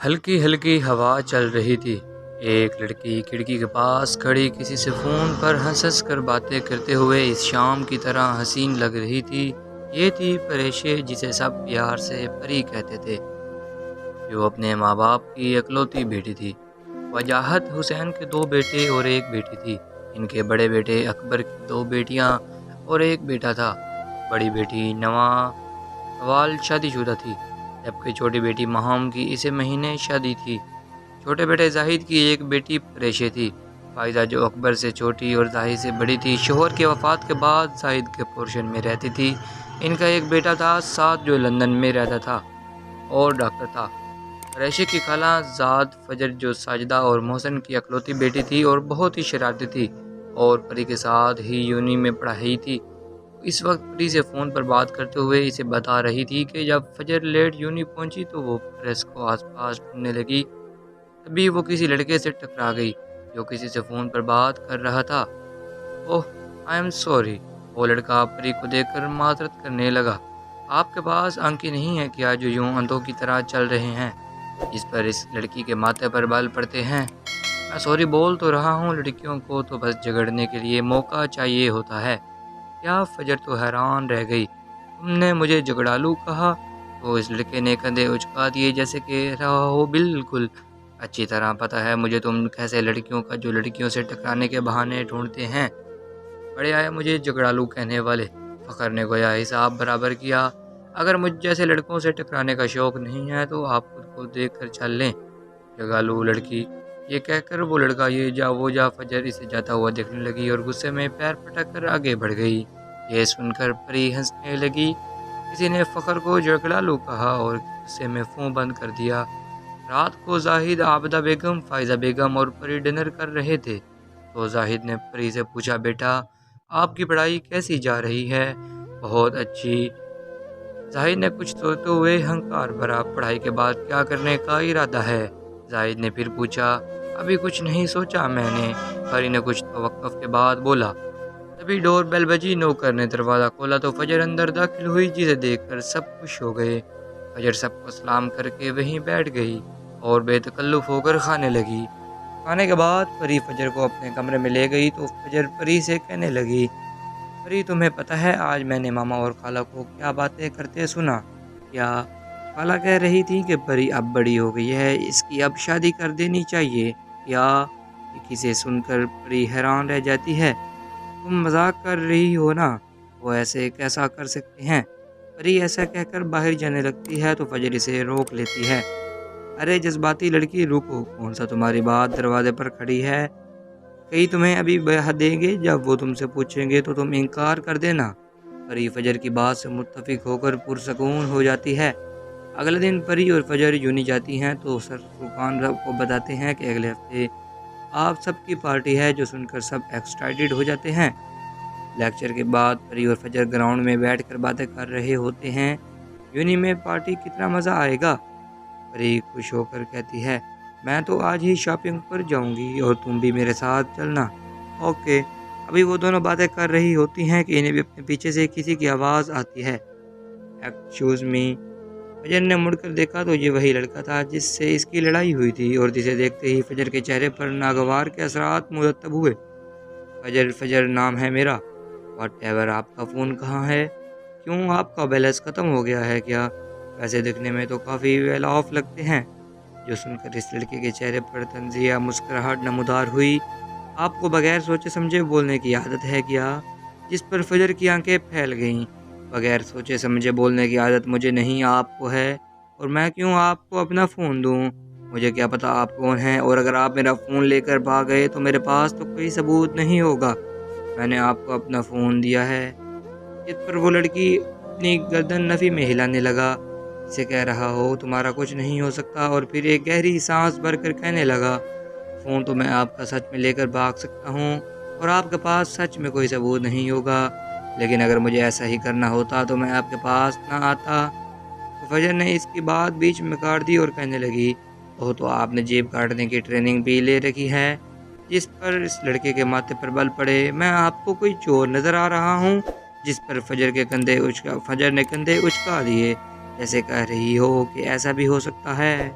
ہلکی ہلکی ہوا چل رہی تھی۔ ایک لڑکی کھڑکی کے پاس کھڑی کسی سے فون پر ہنس ہنس کر باتیں کرتے ہوئے اس شام کی طرح حسین لگ رہی تھی۔ یہ تھی پریشے، جسے سب پیار سے پری کہتے تھے، جو اپنے ماں باپ کی اکلوتی بیٹی تھی۔ وجاہت حسین کے 2 بیٹے اور 1 بیٹی تھی۔ ان کے بڑے بیٹے اکبر کی 2 بیٹیاں اور 1 بیٹا تھا۔ بڑی بیٹی نوال شادی شدہ تھی، جبکہ چھوٹی بیٹی مہام کی اسی مہینے شادی تھی۔ چھوٹے بیٹے زاہد کی 1 بیٹی پریشے تھی، فائزہ، جو اکبر سے چھوٹی اور زاہد سے بڑی تھی۔ شوہر کی وفات کے بعد زاہد کے پورشن میں رہتی تھی۔ ان کا 1 بیٹا تھا سعد، جو لندن میں رہتا تھا اور ڈاکٹر تھا۔ پریشے کی خالہ زاد فجر، جو ساجدہ اور محسن کی اکلوتی بیٹی تھی اور بہت ہی شرارتی تھی، اور پری کے ساتھ ہی یونی میں پڑھائی تھی۔ اس وقت پری سے فون پر بات کرتے ہوئے اسے بتا رہی تھی کہ جب فجر لیٹ یونی پہنچی تو وہ پریس کو آس پاس ڈھونڈنے لگی۔ تبھی وہ کسی لڑکے سے ٹکرا گئی جو کسی سے فون پر بات کر رہا تھا۔ اوہ، آئی ایم سوری، وہ لڑکا پری کو دیکھ کر معذرت کرنے لگا۔ آپ کے پاس آنکھیں نہیں ہیں کیا جو یوں اندھوں کی طرح چل رہے ہیں؟ جس پر اس لڑکی کے ماتھے پر بال پڑتے ہیں۔ میں سوری بول تو رہا ہوں، لڑکیوں کو تو بس جھگڑنے کے لیے موقع چاہیے ہوتا ہے۔ کیا؟ فجر تو حیران رہ گئی۔ تم نے مجھے جھگڑالو کہا؟ تو اس لڑکے نے کندھے اچکا دیے جیسے کہہ رہا ہو، بالکل اچھی طرح پتہ ہے مجھے تم کیسے لڑکیوں کا جو لڑکیوں سے ٹکرانے کے بہانے ڈھونڈتے ہیں۔ بڑے آئے مجھے جھگڑالو کہنے والے۔ فخر نے گویا حساب برابر کیا۔ اگر مجھ جیسے لڑکوں سے ٹکرانے کا شوق نہیں ہے تو آپ خود کو دیکھ کر چل لیں۔ جھگڑالو لڑکی، یہ کہہ کر وہ لڑکا یہ جا وہ جا فجر اسے جاتا ہوا دیکھنے لگی اور غصے میں پیر پٹک کر آگے بڑھ گئی۔ یہ سن کر پری ہنسنے لگی۔ کسی نے فخر کو جھگڑالو کہا اور غصے میں فون بند کر دیا۔ رات کو زاہد، عابدہ بیگم، فائزہ بیگم اور پری ڈنر کر رہے تھے تو زاہد نے پری سے پوچھا، بیٹا آپ کی پڑھائی کیسی جا رہی ہے؟ بہت اچھی، زاہد نے کچھ سوچتے ہوئے ہنکار بھرا۔ پڑھائی کے بعد کیا کرنے کا ارادہ ہے؟ زاہد نے پھر پوچھا۔ ابھی کچھ نہیں سوچا میں نے، پری نے کچھ توقف کے بعد بولا۔ تبھی ڈور بیل بجی، نوکر نے دروازہ کھولا تو فجر اندر داخل ہوئی، جسے دیکھ کر سب خوش ہو گئے۔ فجر سب کو سلام کر کے وہیں بیٹھ گئی اور بے تکلف ہو کر کھانے لگی۔ کھانے کے بعد پری فجر کو اپنے کمرے میں لے گئی تو فجر پری سے کہنے لگی، پری تمہیں پتہ ہے آج میں نے ماما اور خالہ کو کیا باتیں کرتے سنا؟ کیا؟ خالہ کہہ رہی تھی کہ پری اب بڑی ہو گئی ہے، اس کی اب شادی کر دینی چاہیے۔ کیا؟ یہ کسے سن کر پری حیران رہ جاتی ہے۔ تم مذاق کر رہی ہو نا، وہ ایسے کیسا کر سکتے ہیں؟ پری ایسا کہہ کر باہر جانے لگتی ہے تو فجر اسے روک لیتی ہے۔ ارے جذباتی لڑکی، رکو، کون سا تمہاری بات دروازے پر کھڑی ہے؟ کئی تمہیں ابھی بیاہ دیں گے، جب وہ تم سے پوچھیں گے تو تم انکار کر دینا۔ پری فجر کی بات سے متفق ہو کر پرسکون ہو جاتی ہے۔ اگلے دن پری اور فجر یونی جاتی ہیں تو سر فرقان کو بتاتے ہیں کہ اگلے ہفتے آپ سب کی پارٹی ہے، جو سن کر سب ایکسائٹیڈ ہو جاتے ہیں۔ لیکچر کے بعد پری اور فجر گراؤنڈ میں بیٹھ کر باتیں کر رہے ہوتے ہیں۔ یونی میں پارٹی کتنا مزہ آئے گا؟ پری خوش ہو کر کہتی ہے، میں تو آج ہی شاپنگ پر جاؤں گی اور تم بھی میرے ساتھ چلنا۔ اوکے۔ ابھی وہ دونوں باتیں کر رہی ہوتی ہیں کہ انہیں بھی اپنے پیچھے سے کسی کی آواز آتی ہے، ایکسکیوز می۔ فجر نے مڑ کر دیکھا تو یہ وہی لڑکا تھا جس سے اس کی لڑائی ہوئی تھی، اور جسے دیکھتے ہی فجر کے چہرے پر ناگوار کے اثرات مرتب ہوئے۔ فجر نام ہے میرا۔ واٹ ایور، آپ کا فون کہاں ہے؟ کیوں، آپ کا بیلنس ختم ہو گیا ہے کیا؟ ویسے دکھنے میں تو کافی ویل آف لگتے ہیں۔ جو سن کر اس لڑکے کے چہرے پر طنزیہ مسکراہٹ نمودار ہوئی۔ آپ کو بغیر سوچے سمجھے بولنے کی عادت ہے کیا؟ جس پر فجر کی آنکھیں پھیل گئیں۔ بغیر سوچے سمجھے بولنے کی عادت مجھے نہیں، آپ کو ہے، اور میں کیوں آپ کو اپنا فون دوں؟ مجھے کیا پتا آپ کون ہیں، اور اگر آپ میرا فون لے کر بھاگ گئے تو میرے پاس تو کوئی ثبوت نہیں ہوگا۔ میں نے آپ کو اپنا فون دیا ہے۔ جس پر وہ لڑکی اپنی گردن نفی میں ہلانے لگا، اسے کہہ رہا ہو تمہارا کچھ نہیں ہو سکتا، اور پھر ایک گہری سانس بھر کر کہنے لگا، فون تو میں آپ کا سچ میں لے کر بھاگ سکتا ہوں، اور آپ کے پاس سچ میں کوئی ثبوت نہیں ہوگا، لیکن اگر مجھے ایسا ہی کرنا ہوتا تو میں آپ کے پاس نہ آتا۔ تو فجر نے اس کی بات بیچ میں کاٹ دی اور کہنے لگی، اوہ، تو آپ نے جیب کاٹنے کی ٹریننگ بھی لے رکھی ہے؟ جس پر اس لڑکے کے ماتھے پر بل پڑے، میں آپ کو کوئی چور نظر آ رہا ہوں؟ جس پر فجر نے کندھے اچکا دیے، جیسے کہہ رہی ہو کہ ایسا بھی ہو سکتا ہے۔